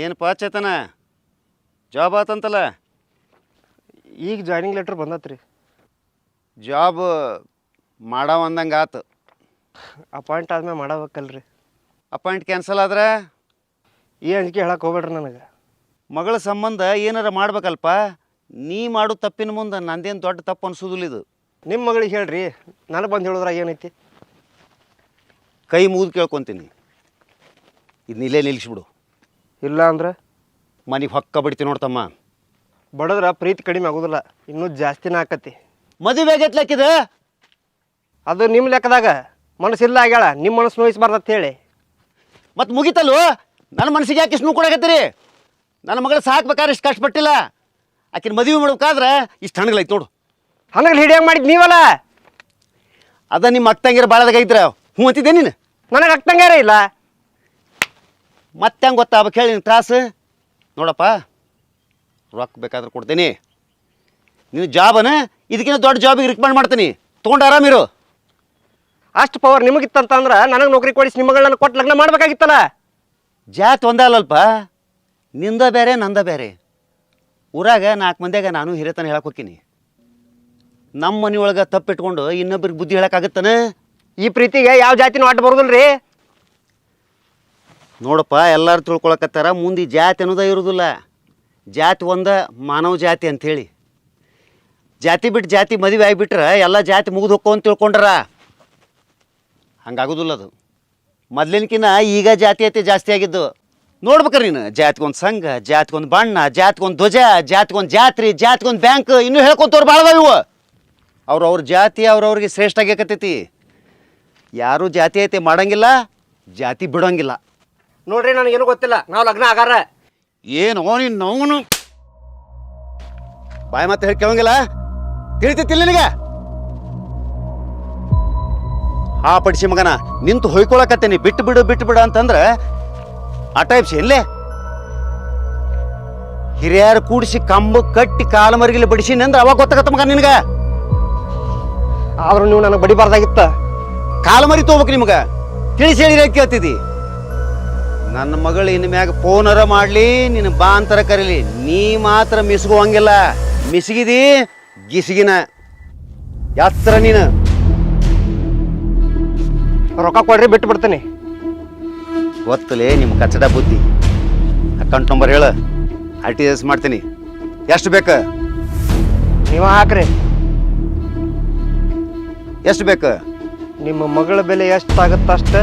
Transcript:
ಏನಪ್ಪ ಚೇತನ ಜಾಬ್ ಆತಂತಲ್ಲ. ಈಗ joining letter ಬಂದತ್ರಿ. Job ಮಾಡವ ಅಂದಂಗೆ ಆತು. ಅಪಾಯಿಂಟ್ ಆದ್ಮೇಲೆ ಮಾಡಬೇಕಲ್ರಿ. ಅಪಾಯಿಂಟ್ ಕ್ಯಾನ್ಸಲ್ ಆದ್ರೆ ಈ ಅಂಜಿಕೆ ಹೇಳಕ್ಕೆ ಹೋಗ್ಬೇಡ್ರಿ ನನಗೆ. ಮಗಳ ಸಂಬಂಧ ಏನಾರ ಮಾಡ್ಬೇಕಲ್ಪ. ನೀ ಮಾಡೋ ತಪ್ಪಿನ ಮುಂದೆ ನಂದೇನು ದೊಡ್ಡ ತಪ್ಪು ಅನ್ಸೋದಿಲ್ಲ ಇದು. ನಿಮ್ಮ ಮಗಳಿಗೆ ಹೇಳ್ರಿ, ನನಗೆ ಬಂದು ಹೇಳಿದ್ರಾಗ ಏನೈತಿ? ಕೈ ಮುಗಿದು ಕೇಳ್ಕೊತೀನಿ, ಇದನ್ನ ಇಲ್ಲೇ ನಿಲ್ಲಿಸ್ಬಿಡು. ಇಲ್ಲ ಅಂದ್ರೆ ಮನೆಗೆ ಹೊಕ್ಕ ಬಿಡ್ತೀನಿ ನೋಡ್ತಮ್ಮ. ಬಡದ್ರ ಪ್ರೀತಿ ಕಡಿಮೆ ಆಗೋದಿಲ್ಲ, ಇನ್ನೂ ಜಾಸ್ತಿನೇ ಆಕತಿ. ಮದುವೆ ಆಗೈತ್ಲಕ್ಕಿದ ಅದು ನಿಮ್ಮ ಲೆಕ್ಕದಾಗ ಮನಸ್ಸಿಲ್ಲ ಆಗ್ಯಾಳ, ನಿಮ್ಮ ಮನಸ್ಸು ನೋಯಿಸ್ಬಾರ್ದತ್ ಹೇಳಿ. ಮತ್ತು ಮುಗಿತಲ್ವ, ನನ್ನ ಮನಸ್ಸಿಗೆ ಯಾಕೆ ಇಷ್ಟು ನೋವು ಕೊಡಕತ್ತೀರಿ? ನನ್ನ ಮಗಳು ಸಾಕ್ಬೇಕಾದ್ರೆ ಇಷ್ಟು ಕಷ್ಟಪಟ್ಟಿಲ್ಲ. ಆಕಿನ ಮದುವೆ ಮಾಡ್ಬೇಕಾದ್ರೆ ಇಷ್ಟು ಹಣ್ಣಗಳೈತೆ ನೋಡು. ಹಂಗೆ ಹಿಡಿಯಂಗೆ ಮಾಡಿದ್ದು ನೀವಲ್ಲ. ಅದ ನಿಮ್ಮ ಅಕ್ಕಂಗಿರ ಭಾಳದಾಗ ಐತ್ರ ಹ್ಞೂ ಅಂತಿದ್ದೆ ನೀನು. ನನಗೆ ಅಕ್ಕಂಗಾರೇ ಇಲ್ಲ. ಮತ್ತೆ ಹೆಂಗೆ ಗೊತ್ತಾಗ್ಬೇಕು ಹೇಳಿ ನಿನ್ನ ತ್ರಾಸು? ನೋಡಪ್ಪ, ರೊಕ್ಕ ಬೇಕಾದ್ರೆ ಕೊಡ್ತೀನಿ. ನೀನು ಜಾಬನ ಇದಕ್ಕಿಂತ ದೊಡ್ಡ ಜಾಬಿಗೆ ರಿಕಮೆಂಡ್ ಮಾಡ್ತೀನಿ, ತೊಗೊಂಡು ಆರಾಮಿರು. ಅಷ್ಟು ಪವರ್ ನಿಮಗಿತ್ತಂತಂದ್ರೆ ನನಗೆ ನೌಕರಿ ಕೊಡಿಸಿ ನಿಮ್ಮಗಳನ್ನ ಕೊಟ್ಟು ಲಗ್ನ ಮಾಡ್ಬೇಕಾಗಿತ್ತಲ್ಲ. ಜಾತಿ ಒಂದೇ ಅಲ್ಲಲ್ಪ, ನಿಂದ ಬೇರೆ ನಂದ ಬೇರೆ. ಊರಾಗ 4 ಮಂದಿಯಾಗ ನಾನು ಹಿರಿತನ ಹೇಳಕ್ಕೆ ಹೋಗ್ತೀನಿ. ನಮ್ಮ ಮನೆಯೊಳಗೆ ತಪ್ಪಿಟ್ಕೊಂಡು ಇನ್ನೊಬ್ರಿಗೆ ಬುದ್ಧಿ ಹೇಳೋಕ್ಕಾಗತ್ತಾನೆ? ಈ ಪ್ರೀತಿಗೆ ಯಾವ ಜಾತಿನೂ ಅಡ್ಡ ಬರೋದಿಲ್ರಿ. ನೋಡಪ್ಪ, ಎಲ್ಲರೂ ತಿಳ್ಕೊಳಕತ್ತಾರ ಮುಂದೆ ಜಾತಿ ಅನ್ನೋದೇ ಇರೋದಿಲ್ಲ. ಜಾತಿ ಒಂದ ಮಾನವ ಜಾತಿ ಅಂಥೇಳಿ. ಜಾತಿ ಬಿಟ್ಟು ಜಾತಿ ಮದುವೆ ಆಗಿಬಿಟ್ರೆ ಎಲ್ಲ ಜಾತಿ ಮುಗಿದು ಹೋಕ್ಕೋ ಅಂತ ತಿಳ್ಕೊಂಡ್ರ. ಹಂಗಾಗೋದಿಲ್ಲ ಅದು. ಮೊದ್ಲಿನಕಿನ್ನ ಈಗ ಜಾತೀಯತೆ ಜಾಸ್ತಿ ಆಗಿದ್ದು. ನೋಡ್ಬೇಕ್ರಿ ನೀನು, ಜಾತಿಗೊಂದು ಸಂಘ, ಜಾತಿಗೊಂದು ಬಣ್ಣ, ಜಾತಿಗೊಂದು ಧ್ವಜ, ಜಾತಿಗೊಂದು ಜಾತ್ರೆ, ಜಾತಿಗೊಂದು ಬ್ಯಾಂಕ್, ಇನ್ನೂ ಹೇಳ್ಕೊಂತವ್ರು ಭಾಳ ಇವು. ಅವ್ರ ಜಾತಿ ಅವ್ರವ್ರಿಗೆ ಶ್ರೇಷ್ಠ ಆಗ್ಯಾಕತ್ತೈತಿ. ಯಾರೂ ಜಾತೀಯತೆ ಮಾಡಂಗಿಲ್ಲ, ಜಾತಿ ಬಿಡೋಂಗಿಲ್ಲ. ನೋಡ್ರಿ, ನನಗೇನು ಗೊತ್ತಿಲ್ಲ, ನಾವು ಲಗ್ನ ಆಗಾರ. ಏನು ನೀನು ನೋವು ಬಾಯಿ ಮತ್ತೆ ಹೇಳಿ ಕೇಳಂಗಿಲ್ಲ, ತಿಳಿತೈತಿಲ್ಲ ನಿನಗೆ? ಹಾ ಪಡಿಸಿ ಮಗನ, ನಿಂತು ಹೊಯ್ಕೊಳಕತ್ತೇನಿ ಬಿಟ್ಟು ಬಿಡು ಅಂತಂದ್ರೆ ಆ ಟೈಪ್ಸ್ ಎಲ್ಲೇ ಹಿರಿಯರು ಕೂಡಿಸಿ ಕಂಬ ಕಟ್ಟಿ ಕಾಲು ಮರಿಗಿಲಿ ಬಡಿಸಿನಿ ಅಂದ್ರೆ ಅವಾಗ ಗೊತ್ತಾಗತ್ತ ಮಗ ನಿನಗೆ. ಆದ್ರೂ ನೀವು ನನಗೆ ಬಡಿಬಾರ್ದಾಗಿತ್ತ. ಕಾಲು ಮರಿ ತಗೋಬೇಕು ನಿಮ್ಗೆ, ತಿಳಿಸಿ ಹೇಳಿ ಕೇಳ್ತಿದ್ದಿ. ನನ್ನ ಮಗಳು ಇನ್ನು ಮ್ಯಾಗ ಫೋನರ ಮಾಡಲಿ, ನಿನ್ನ ಬಾ ಅಂತರ ಕರೀಲಿ, ನೀ ಮಾತ್ರ ಮಿಸ್ಗೋವಂಗಿಲ್ಲ. ಮಿಸ್ಗಿದಿ ಗಿಸ್ಗಿನ ಯಾತ್ರ ನೀನು. ರೊಕ್ಕ ಕೊಡ್ರಿ, ಬಿಟ್ಟು ಬಿಡ್ತೀನಿ. ಗೊತ್ತಲೇ ನಿಮ್ಮ ಕಚ್ಚಡ ಬುದ್ಧಿ. ಅಕೌಂಟ್ ನಂಬರ್ ಹೇಳು, RTGS ಮಾಡ್ತೀನಿ. ಎಷ್ಟು ಬೇಕು? ನೀವು ಹಾಕ್ರಿ. ಎಷ್ಟು ಬೇಕು? ನಿಮ್ಮ ಮಗಳ ಬೆಲೆ ಎಷ್ಟಾಗತ್ತಷ್ಟ